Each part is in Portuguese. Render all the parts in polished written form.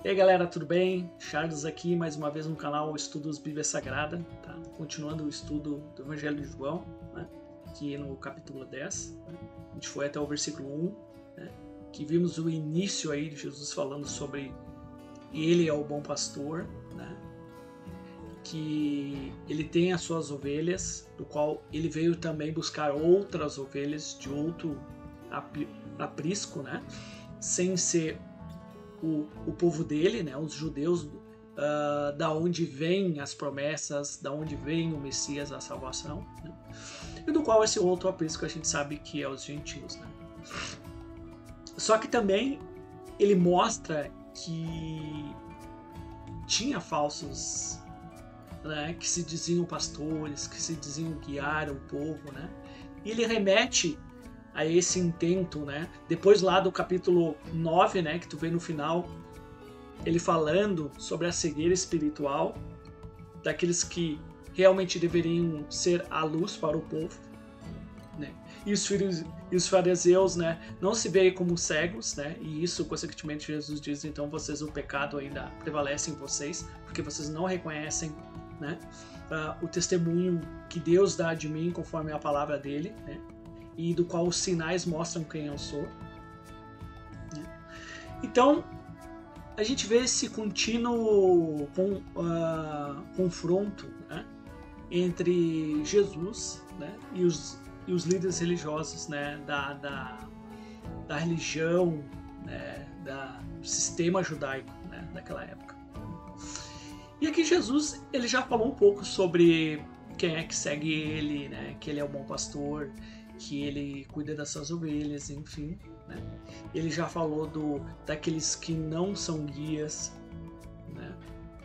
E aí galera, tudo bem? Charles aqui, mais uma vez no canal Estudos Bíblia Sagrada, tá? Continuando o estudo do Evangelho de João, né? Aqui no capítulo 10, né? A gente foi até o versículo 1, né? Que vimos o início aí de Jesus falando sobre ele é o bom pastor, né? Que ele tem as suas ovelhas, do qual ele veio também buscar outras ovelhas de outro aprisco, né? Sem ser o povo dele, né, os judeus, da onde vêm as promessas, da onde vem o Messias, a salvação, né? E do qual esse outro aprisco a gente sabe que é os gentios, né? Só que também ele mostra que tinha falsos, né, que se diziam pastores, que se diziam guiar o povo, né? E ele remete a esse intento, né? Depois lá do capítulo 9, né, que tu vê no final, ele falando sobre a cegueira espiritual daqueles que realmente deveriam ser a luz para o povo, né? E os fariseus, né, não se veem como cegos, né? E isso, consequentemente, Jesus diz, então vocês, o pecado ainda prevalece em vocês, porque vocês não reconhecem, né, o testemunho que Deus dá de mim conforme a palavra dele, né? E do qual os sinais mostram quem eu sou, né? Então, a gente vê esse contínuo confronto, né, entre Jesus, né, e os líderes religiosos, né, da religião, né, do sistema judaico, né, daquela época. E aqui Jesus ele já falou um pouco sobre quem é que segue ele, né, que ele é o bom pastor, que ele cuida das suas ovelhas, enfim, né? Ele já falou daqueles que não são guias, né?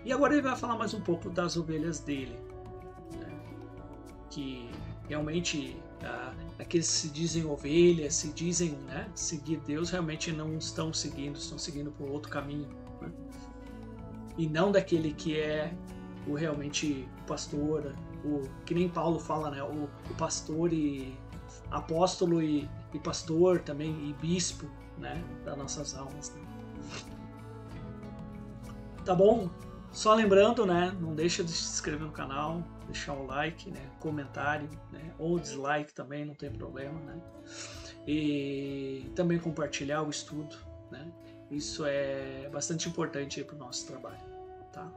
E agora ele vai falar mais um pouco das ovelhas dele, né? Que realmente aqueles que se dizem ovelhas, se dizem, né, seguir Deus, realmente não estão seguindo por outro caminho, né? E não daquele que é realmente o pastor, que nem Paulo fala, né, o pastor e apóstolo e pastor também, e bispo, né, das nossas almas, né? Tá bom? Só lembrando, né, não deixa de se inscrever no canal, deixar o like, né, comentário, né, ou dislike também, não tem problema, né? E também compartilhar o estudo, né? Isso é bastante importante para o nosso trabalho, tá?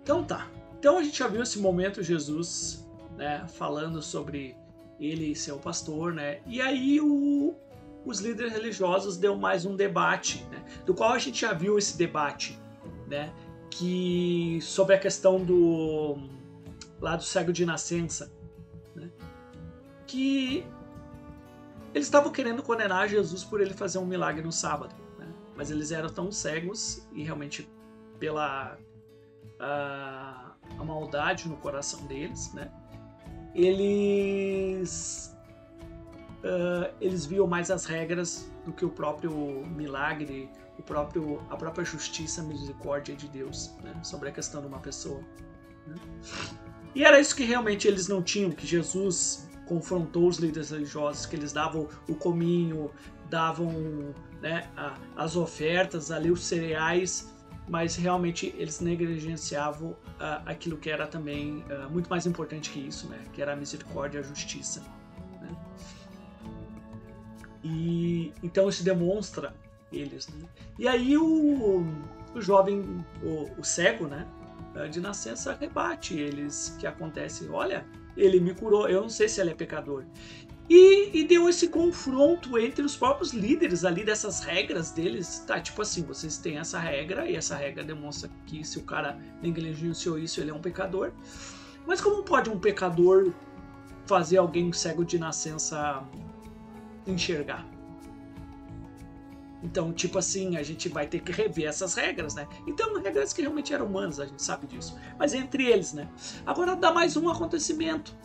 Então tá. Então a gente já viu esse momento Jesus, né, falando sobre ele ser o pastor, né? E aí os líderes religiosos deu mais um debate, né? Do qual a gente já viu esse debate, né? Que sobre a questão do cego de nascença, né? Que eles estavam querendo condenar Jesus por ele fazer um milagre no sábado, né? Mas eles eram tão cegos e realmente pela a maldade no coração deles, né? Eles viam mais as regras do que o próprio milagre, a própria justiça, a misericórdia de Deus, né, sobre a questão de uma pessoa, né? E era isso que realmente eles não tinham, que Jesus confrontou os líderes religiosos, que eles davam o cominho, davam, né, as ofertas, ali os cereais, mas realmente eles negligenciavam aquilo que era também muito mais importante que isso, né? Que era a misericórdia e a justiça, né? E então isso demonstra eles, né? E aí o jovem, o cego, né, de nascença, rebate eles, que acontece, olha, ele me curou, eu não sei se ele é pecador. E deu esse confronto entre os próprios líderes ali dessas regras deles, tá? Tipo assim, vocês têm essa regra e essa regra demonstra que se o cara negligenciou isso, ele é um pecador. Mas como pode um pecador fazer alguém cego de nascença enxergar? Então, tipo assim, a gente vai ter que rever essas regras, né? Então, regras que realmente eram humanas, a gente sabe disso. Mas entre eles, né? Agora dá mais um acontecimento,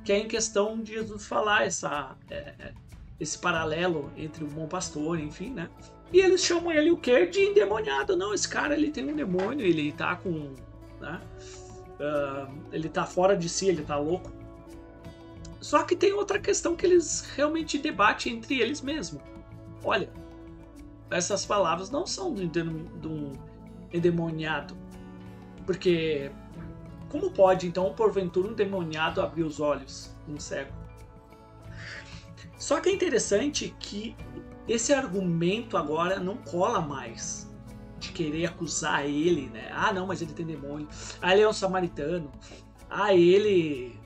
que é em questão de Jesus falar esse paralelo entre o bom pastor, enfim, né? E eles chamam ele o quê? De endemoniado. Não, esse cara, ele tem um demônio, ele tá com, né? Ele tá fora de si, ele tá louco. Só que tem outra questão que eles realmente debatem entre eles mesmos. Olha, essas palavras não são de um endemoniado. Porque como pode, então, porventura, um endemoniado abrir os olhos de um cego? Só que é interessante que esse argumento agora não cola mais. De querer acusar ele, né? Ah, não, mas ele tem demônio. Ah, ele é um samaritano. Ah, ele...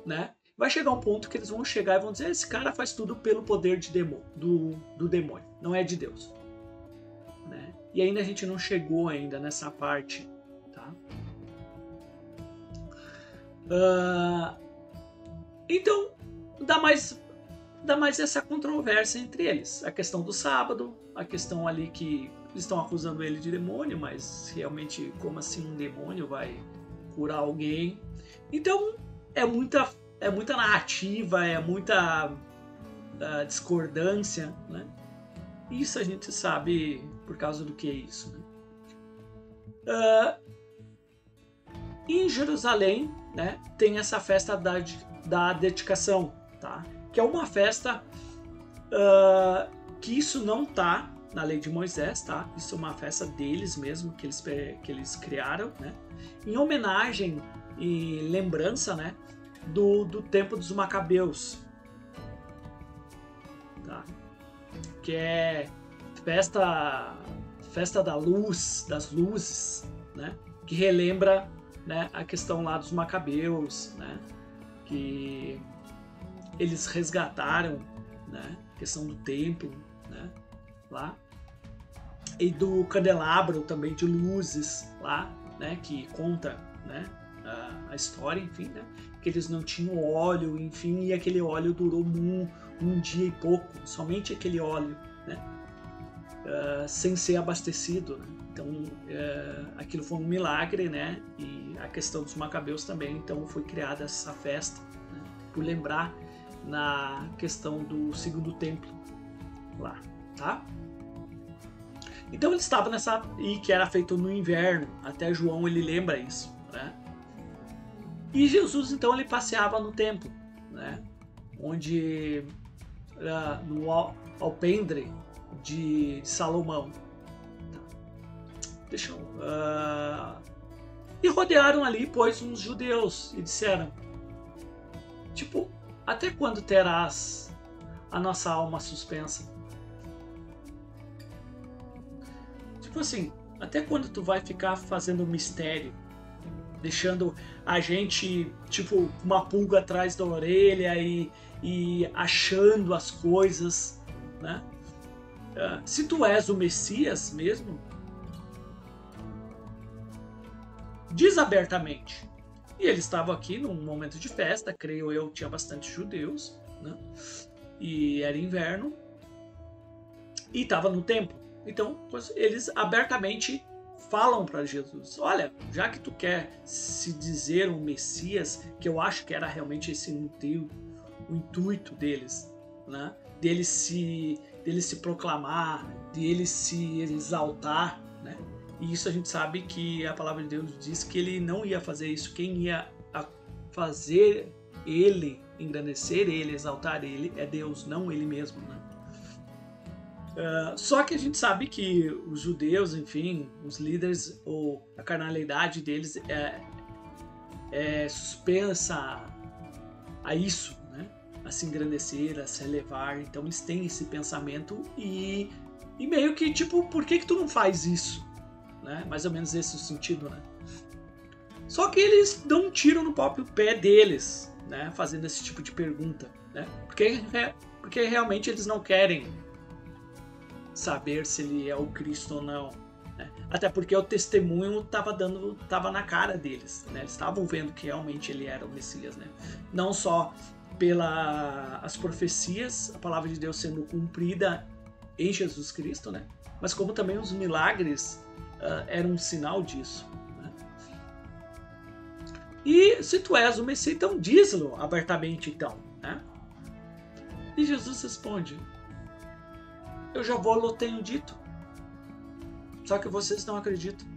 né? Vai chegar um ponto que eles vão chegar e vão dizer: esse cara faz tudo pelo poder de do demônio, não é de Deus, né? E ainda a gente não chegou ainda nessa parte, tá? Então dá mais essa controvérsia entre eles, a questão do sábado, a questão ali que eles estão acusando ele de demônio, mas realmente como assim um demônio vai curar alguém? Então é muita narrativa, é muita discordância, né? Isso a gente sabe por causa do que é isso, né? Em Jerusalém, né, tem essa festa da dedicação, tá? Que é uma festa que isso não tá na lei de Moisés, tá? Isso é uma festa deles mesmo, que eles criaram, né? Em homenagem e lembrança, né, do tempo dos Macabeus, tá? Que é festa da luz, das luzes, né? Que relembra, né, a questão lá dos Macabeus, né? Que eles resgataram, né, a questão do templo, né, lá, e do candelabro também de luzes lá, né, que conta, né, a história, enfim, né, que eles não tinham óleo, enfim, e aquele óleo durou um dia e pouco, somente aquele óleo, né, sem ser abastecido, né? Então aquilo foi um milagre, né, e a questão dos Macabeus também, então foi criada essa festa, né, por lembrar na questão do segundo templo lá, tá? Então ele estava nessa, e que era feito no inverno, até João ele lembra isso, né? E Jesus então ele passeava no templo, né? Onde no alpendre de Salomão. Deixa eu, e rodearam ali, pois, uns judeus e disseram, tipo, até quando terás a nossa alma suspensa? Tipo assim, até quando tu vai ficar fazendo mistério, deixando a gente, tipo, uma pulga atrás da orelha e achando as coisas, né? Se tu és o Messias mesmo, diz abertamente. E eles estavam aqui num momento de festa, creio eu, tinha bastante judeus, né? E era inverno, e estava no templo. Então, eles abertamente falam para Jesus: olha, já que tu quer se dizer um Messias, que eu acho que era realmente esse o intuito deles, né? Deles se proclamar, deles se exaltar, né? E isso a gente sabe que a palavra de Deus diz que ele não ia fazer isso. Quem ia fazer ele, engrandecer ele, exaltar ele, é Deus, não ele mesmo, né? Só que a gente sabe que os judeus, enfim, os líderes, ou a carnalidade deles é suspensa a isso, né? A se engrandecer, a se elevar. Então eles têm esse pensamento e meio que tipo, por que tu não faz isso? Né? Mais ou menos esse é o sentido, né? Só que eles dão um tiro no próprio pé deles, né? Fazendo esse tipo de pergunta, né? Porque realmente eles não querem saber se ele é o Cristo ou não, né? Até porque o testemunho estava na cara deles, né? Eles estavam vendo que realmente ele era o Messias, né? Não só pelas profecias, a palavra de Deus sendo cumprida em Jesus Cristo, né? Mas como também os milagres eram um sinal disso, né? E se tu és o Messias, então diz-lo abertamente, então, né? E Jesus responde: eu já vou tenho dito, só que vocês não acreditam.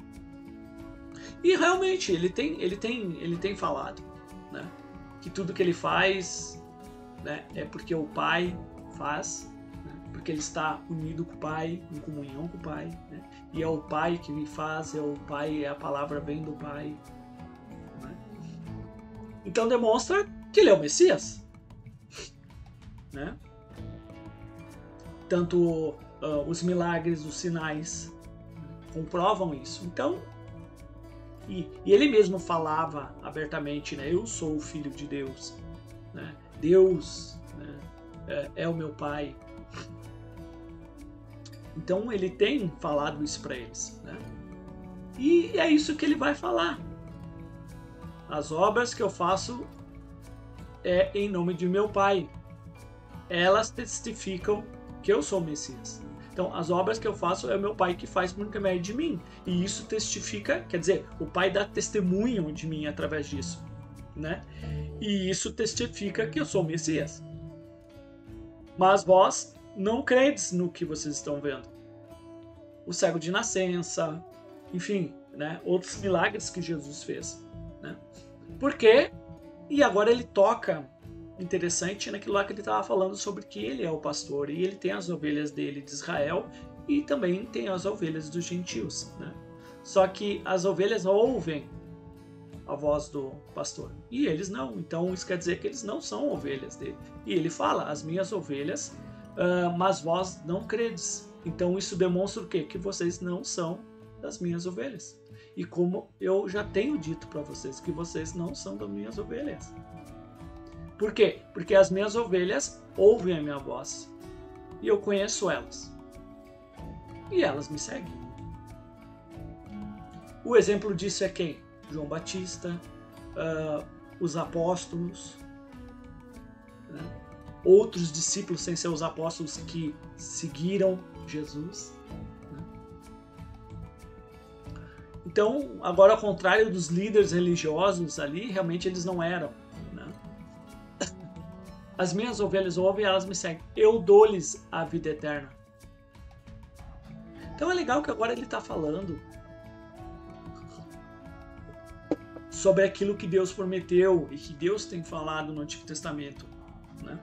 E realmente ele tem falado, né, que tudo que ele faz, né, é porque o Pai faz, né, porque ele está unido com o Pai, em comunhão com o Pai, né? E é o Pai que me faz, é o Pai, a palavra vem do Pai, né? Então demonstra que ele é o Messias, né? Tanto os milagres, os sinais, comprovam isso. Então, e ele mesmo falava abertamente, né? Eu sou o Filho de Deus, né? Deus, né? É o meu Pai. Então ele tem falado isso para eles, né? E é isso que ele vai falar. As obras que eu faço é em nome de meu Pai. Elas testificam que eu sou o Messias. Então, as obras que eu faço é o meu Pai que faz por intermédio de mim. E isso testifica, quer dizer, o Pai dá testemunho de mim através disso, né? E isso testifica que eu sou o Messias. Mas vós não credes no que vocês estão vendo. O cego de nascença, enfim, né? Outros milagres que Jesus fez, né? Por quê? E agora ele toca, interessante, naquilo lá que ele estava falando sobre que ele é o pastor e ele tem as ovelhas dele de Israel e também tem as ovelhas dos gentios, né? Só que as ovelhas ouvem a voz do pastor e eles não. Então isso quer dizer que eles não são ovelhas dele. E ele fala, as minhas ovelhas, mas vós não credes. Então isso demonstra o quê? Que vocês não são das minhas ovelhas. E como eu já tenho dito para vocês, que vocês não são das minhas ovelhas. Por quê? Porque as minhas ovelhas ouvem a minha voz. E eu conheço elas. E elas me seguem. O exemplo disso é quem? João Batista, os apóstolos, né? Outros discípulos sem ser os apóstolos que seguiram Jesus. Né? Então, agora ao contrário dos líderes religiosos ali, realmente eles não eram. Né? As minhas ovelhas ouvem e elas me seguem. Eu dou-lhes a vida eterna. Então é legal que agora ele está falando sobre aquilo que Deus prometeu e que Deus tem falado no Antigo Testamento, né?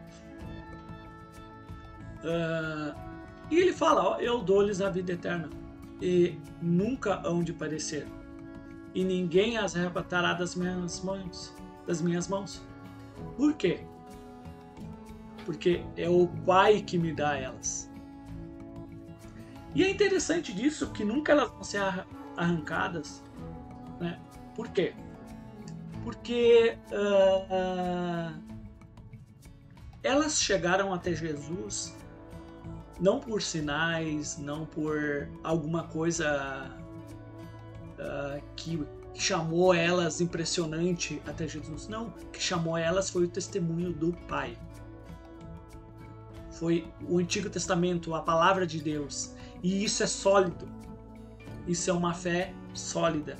E ele fala, ó, eu dou-lhes a vida eterna e nunca hão de perecer e ninguém as arrebatará das minhas mãos. Por quê? Porque é o Pai que me dá elas. E é interessante disso que nunca elas vão ser arrancadas, né? Por quê? Porque elas chegaram até Jesus não por sinais, não por alguma coisa que chamou elas impressionante até Jesus. Não, o que chamou elas foi o testemunho do Pai. Foi o Antigo Testamento, a palavra de Deus. E isso é sólido. Isso é uma fé sólida.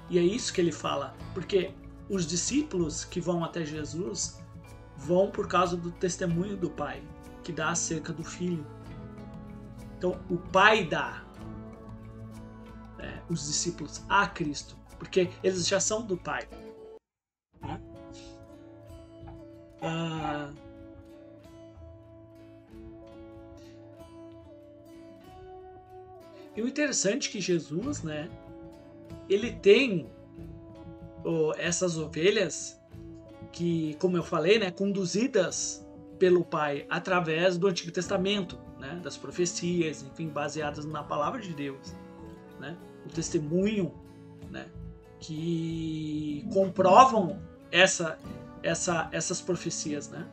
E é isso que ele fala, porque os discípulos que vão até Jesus vão por causa do testemunho do Pai, que dá acerca do Filho. Então, o Pai dá os discípulos a Cristo, porque eles já são do Pai. E o interessante é que Jesus, né, ele tem essas ovelhas que, como eu falei, né, conduzidas pelo Pai através do Antigo Testamento, né, das profecias, enfim, baseadas na palavra de Deus, né, o testemunho, né, que comprovam essas profecias, né,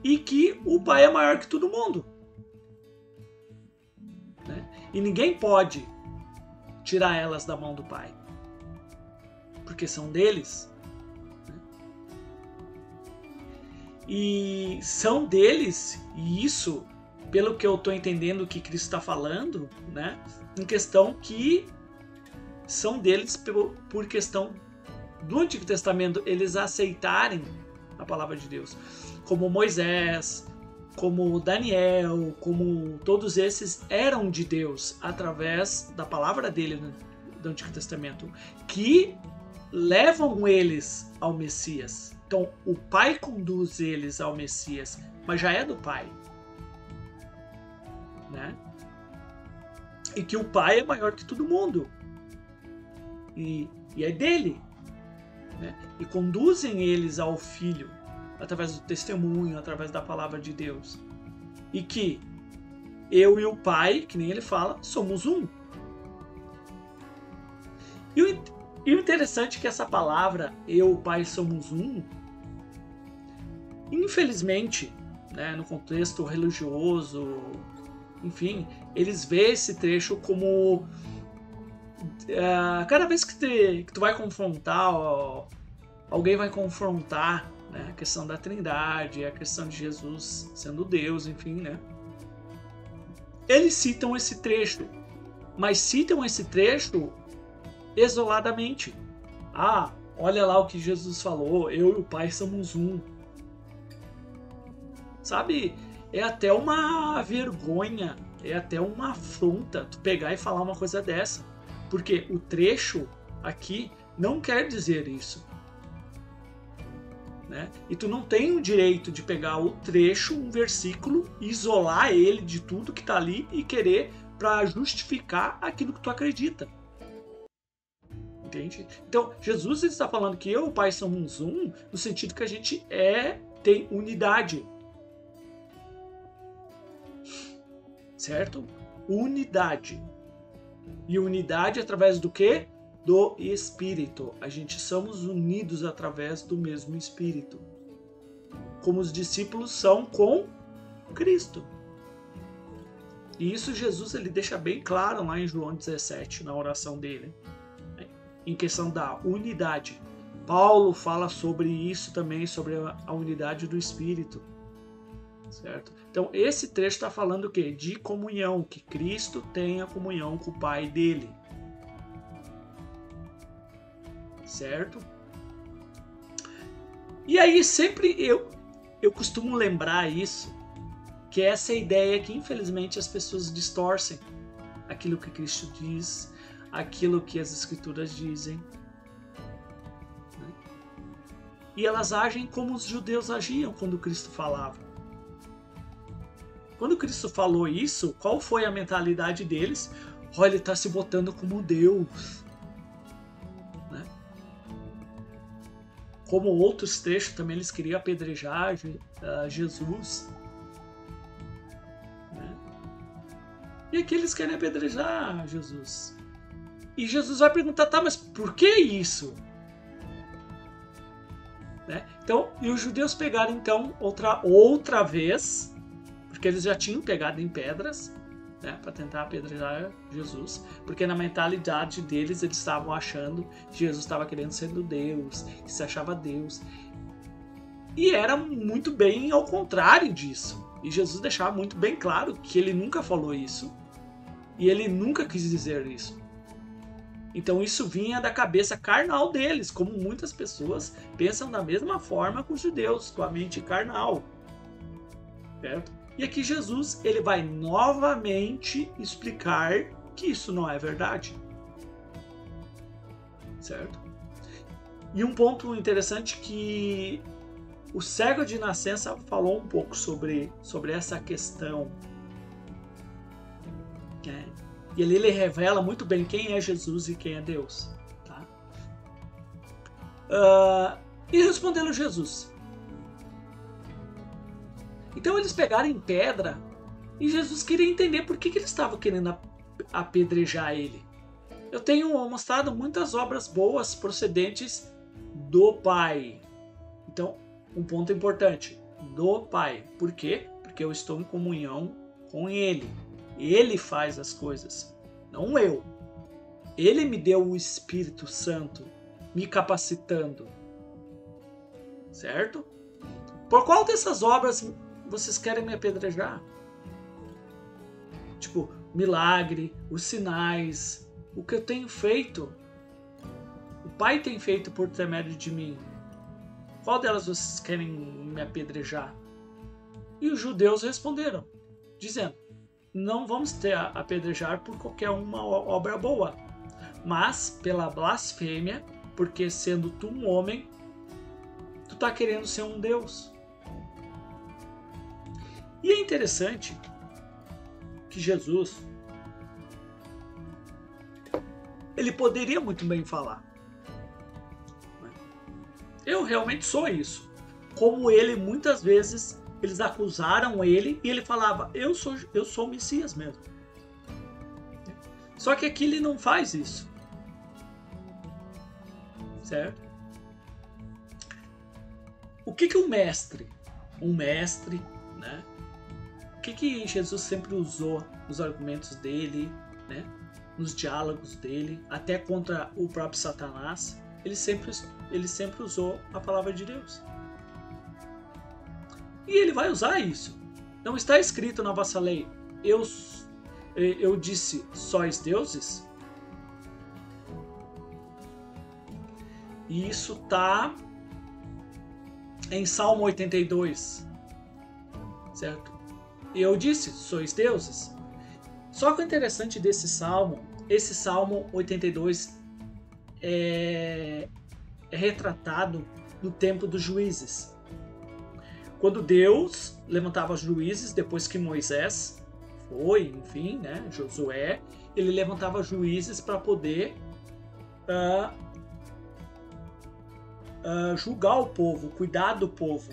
e que o Pai é maior que todo mundo. E ninguém pode tirar elas da mão do Pai, porque são deles. E são deles, e isso, pelo que eu estou entendendo que Cristo está falando, né, em questão que são deles por questão do Antigo Testamento, eles aceitarem a palavra de Deus, como Moisés, como Daniel, como todos esses eram de Deus através da palavra dele do Antigo Testamento, que levam eles ao Messias. Então o Pai conduz eles ao Messias, mas já é do Pai, né? E que o Pai é maior que todo mundo e é dele, né? E conduzem eles ao Filho através do testemunho, através da palavra de Deus, e que eu e o Pai, que nem ele fala, somos um. E o interessante é que essa palavra, eu e o Pai somos um, infelizmente, né, no contexto religioso, enfim, eles veem esse trecho como cada vez que tu vai confrontar, alguém vai confrontar, né, a questão da Trindade, a questão de Jesus sendo Deus, enfim, né? Eles citam esse trecho, mas citam esse trecho isoladamente. Ah, olha lá o que Jesus falou, eu e o Pai somos um. Sabe, é até uma vergonha, é até uma afronta tu pegar e falar uma coisa dessa. Porque o trecho aqui não quer dizer isso. Né? E tu não tem o direito de pegar o trecho, um versículo, isolar ele de tudo que está ali e querer para justificar aquilo que tu acredita. Entende? Então, Jesus está falando que eu e o Pai somos um, no sentido que a gente tem unidade. Certo? Unidade. E unidade através do quê? Do Espírito. A gente somos unidos através do mesmo Espírito. Como os discípulos são com Cristo. E isso Jesus ele deixa bem claro lá em João 17, na oração dele. Em questão da unidade. Paulo fala sobre isso também, sobre a unidade do Espírito. Certo? Então esse trecho está falando o quê? De comunhão, que Cristo tenha comunhão com o Pai dele. Certo? E aí sempre eu costumo lembrar isso, que é essa ideia que infelizmente as pessoas distorcem aquilo que Cristo diz, aquilo que as Escrituras dizem. Né? E elas agem como os judeus agiam quando Cristo falava. Quando Cristo falou isso, qual foi a mentalidade deles? Olha, ele está se botando como Deus. Né? Como outros trechos também eles queriam apedrejar Jesus. Né? E aqui eles querem apedrejar Jesus. E Jesus vai perguntar, tá, mas por que isso? Né? Então, e os judeus pegaram então outra vez, porque eles já tinham pegado em pedras, né, para tentar apedrejar Jesus, porque na mentalidade deles eles estavam achando que Jesus estava querendo ser Deus, que se achava Deus. E era muito bem ao contrário disso. E Jesus deixava muito bem claro que ele nunca falou isso e ele nunca quis dizer isso. Então isso vinha da cabeça carnal deles, como muitas pessoas pensam da mesma forma com os judeus, com a mente carnal. Certo? E aqui Jesus ele vai novamente explicar que isso não é verdade. Certo? E um ponto interessante que o cego de nascença falou um pouco sobre essa questão. Né? E ali ele revela muito bem quem é Jesus e quem é Deus. Tá? E respondendo Jesus. Então eles pegaram em pedra e Jesus queria entender por que eles estavam querendo apedrejar ele. Eu tenho mostrado muitas obras boas procedentes do Pai. Então, um ponto importante, do Pai. Por quê? Porque eu estou em comunhão com Ele. Ele faz as coisas, não eu. Ele me deu o Espírito Santo, me capacitando. Certo? Por qual dessas obras vocês querem me apedrejar? Tipo, milagre, os sinais, o que eu tenho feito. O Pai tem feito por intermédio de mim. Qual delas vocês querem me apedrejar? E os judeus responderam, dizendo, não vamos te apedrejar por qualquer uma obra boa, mas pela blasfêmia, porque sendo tu um homem, tu tu tá querendo ser um Deus. E é interessante que Jesus, ele poderia muito bem falar: eu realmente sou isso. Como ele, muitas vezes, eles acusaram ele e ele falava: eu sou o Messias mesmo. Só que aqui ele não faz isso. Certo? O que um mestre, né? O que Jesus sempre usou nos argumentos dele, né? Nos diálogos dele, até contra o próprio Satanás, ele sempre usou a palavra de Deus. E ele vai usar isso. Não está escrito na vossa lei: eu disse, sois deuses? E isso está em Salmo 82, certo? Eu disse, sois deuses. Só que o interessante desse salmo, esse Salmo 82 é retratado no tempo dos juízes. Quando Deus levantava juízes, depois que Moisés foi, enfim, né, Josué, ele levantava juízes para poder julgar o povo, cuidar do povo,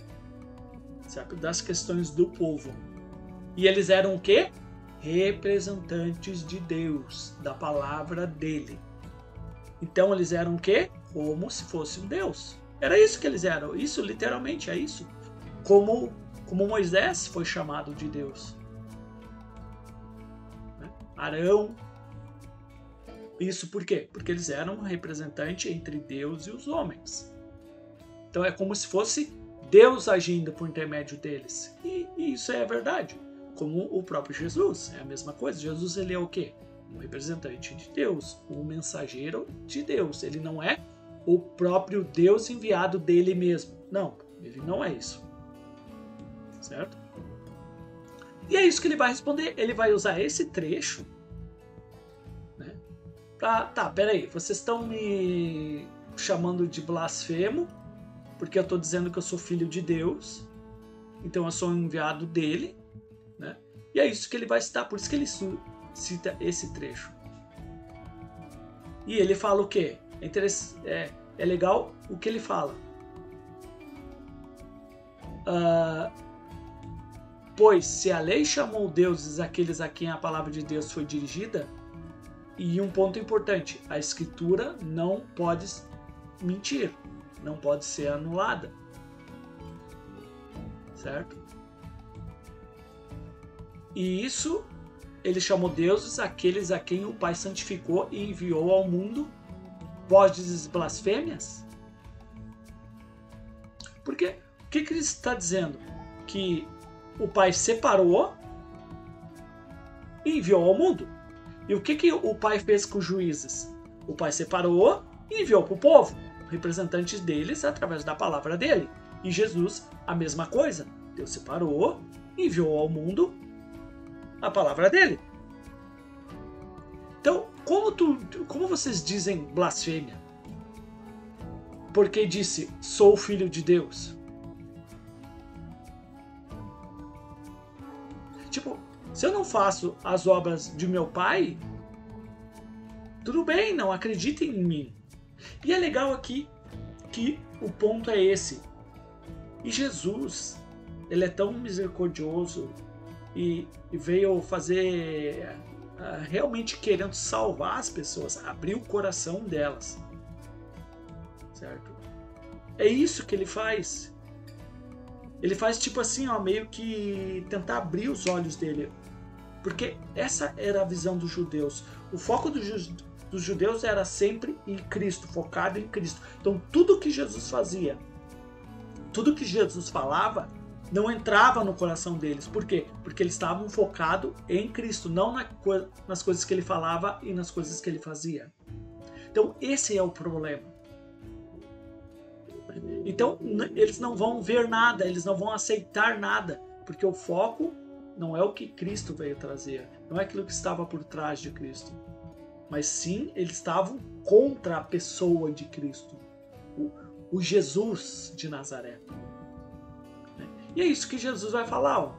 certo? Das questões do povo. E eles eram o quê? Representantes de Deus, da palavra dele. Então eles eram o quê? Como se fosse um Deus. Era isso que eles eram. Isso literalmente é isso. Como Moisés foi chamado de Deus. Arão. Isso por quê? Porque eles eram um representante entre Deus e os homens. Então é como se fosse Deus agindo por intermédio deles. E isso é verdade. Como o próprio Jesus. É a mesma coisa. Jesus, ele é o quê? Um representante de Deus. Um mensageiro de Deus. Ele não é o próprio Deus enviado dele mesmo. Não, ele não é isso. Certo? E é isso que ele vai responder. Ele vai usar esse trecho, né? Tá, peraí. Vocês estão me chamando de blasfemo porque eu estou dizendo que eu sou filho de Deus. Então eu sou um enviado dele, né? E é isso que ele vai citar. Por isso que ele cita esse trecho. E ele fala o quê? É legal o que ele fala. Pois se a lei chamou deuses aqueles a quem a palavra de Deus foi dirigida, e um ponto importante, a escritura não pode mentir, não pode ser anulada, certo? E isso, ele chamou deuses aqueles a quem o Pai santificou e enviou ao mundo. Podes blasfêmias? Porque o que ele está dizendo? Que o Pai separou e enviou ao mundo. E o que o Pai fez com os juízes? O Pai separou e enviou para o povo, representantes deles através da palavra dele. E Jesus, a mesma coisa. Deus separou e enviou ao mundo a palavra dele. Então, como vocês dizem blasfêmia? Porque disse, sou filho de Deus. Tipo, se eu não faço as obras de meu pai, tudo bem, não acreditem em mim. E é legal aqui que o ponto é esse. E Jesus, ele é tão misericordioso e veio fazer, realmente querendo salvar as pessoas, abrir o coração delas. Certo? É isso que ele faz. Ele faz tipo assim, ó, meio que tentar abrir os olhos dele. Porque essa era a visão dos judeus. O foco dos judeus era sempre em Cristo, focado em Cristo. Então tudo que Jesus fazia, tudo que Jesus falava, não entrava no coração deles. Por quê? Porque eles estavam focados em Cristo, não nas coisas que ele falava e nas coisas que ele fazia. Então esse é o problema. Então eles não vão ver nada, eles não vão aceitar nada, porque o foco não é o que Cristo veio trazer, não é aquilo que estava por trás de Cristo, mas sim eles estavam contra a pessoa de Cristo. o Jesus de Nazaré. E é isso que Jesus vai falar. Ó.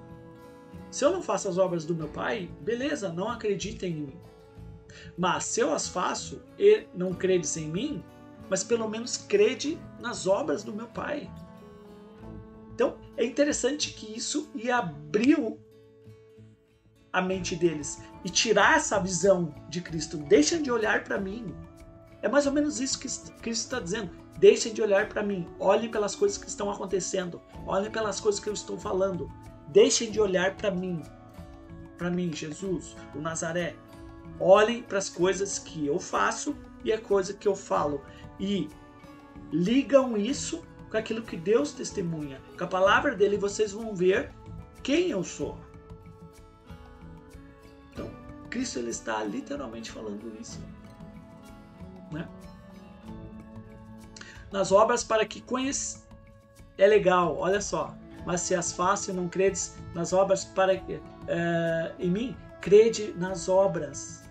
Se eu não faço as obras do meu Pai, beleza, não acreditem em mim. Mas se eu as faço e não credes em mim, mas pelo menos crede nas obras do meu Pai. Então é interessante que isso ia abrir a mente deles e tirar essa visão de Cristo. Deixem de olhar para mim. É mais ou menos isso que Cristo está dizendo. Deixem de olhar para mim. Olhem pelas coisas que estão acontecendo. Olhem pelas coisas que eu estou falando. Deixem de olhar para mim. Para mim, Jesus, o Nazaré. Olhem para as coisas que eu faço e a coisa que eu falo. E ligam isso com aquilo que Deus testemunha. Com a palavra dele vocês vão ver quem eu sou. Então, Cristo ele está literalmente falando isso. Né? Nas obras para que conheça. É legal, olha só. Mas se as faço e não credes nas obras para em mim, crede nas obras.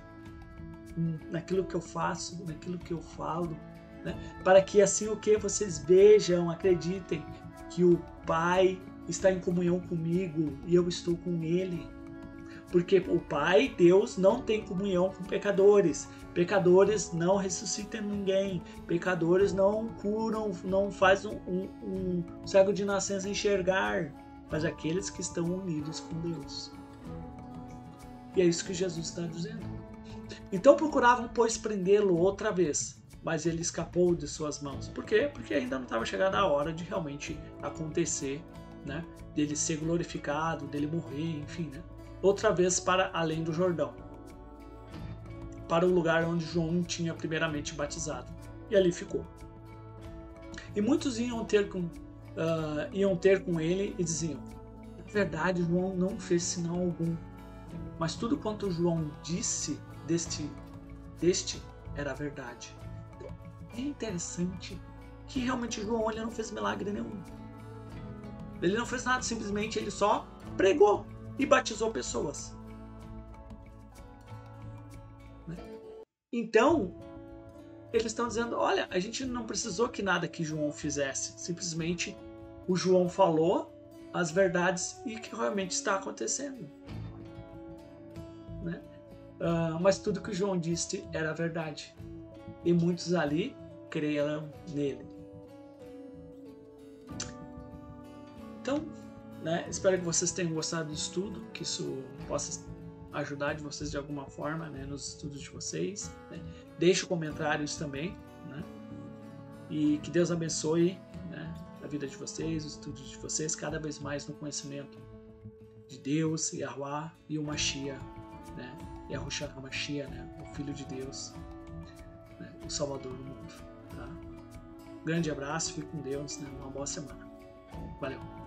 Naquilo que eu faço, naquilo que eu falo. Né? Para que assim o que vocês vejam, acreditem que o Pai está em comunhão comigo e eu estou com Ele. Porque o Pai, Deus, não tem comunhão com pecadores. Pecadores não ressuscitam ninguém. Pecadores não curam, não fazem um cego de nascença enxergar. Mas aqueles que estão unidos com Deus. E é isso que Jesus está dizendo. Então procuravam, pois, prendê-lo outra vez. Mas ele escapou de suas mãos. Por quê? Porque ainda não estava chegada a hora de realmente acontecer, né? Dele ser glorificado, dele morrer, enfim, né? Outra vez para além do Jordão, para o lugar onde João tinha primeiramente batizado. E ali ficou. E muitos iam ter com ele e diziam: na verdade, João não fez sinal algum, mas tudo quanto João disse deste era verdade. É interessante que realmente João ele não fez milagre nenhum. Ele não fez nada, simplesmente ele só pregou e batizou pessoas. Então, eles estão dizendo, olha, a gente não precisou que nada que João fizesse. Simplesmente o João falou as verdades e que realmente está acontecendo. Né? Mas tudo que João disse era verdade. E muitos ali creram nele. Então, né, espero que vocês tenham gostado do estudo, que isso possa ajudar de vocês de alguma forma, né, nos estudos de vocês. Né? Deixe comentários também. Né? E que Deus abençoe, né, a vida de vocês, os estudos de vocês, cada vez mais no conhecimento de Deus, Yahuwah e o Mashiach, né? Yahushua HaMashiach, né? O Filho de Deus, né? O Salvador do mundo. Tá? Grande abraço, fique com Deus, né? Uma boa semana. Valeu!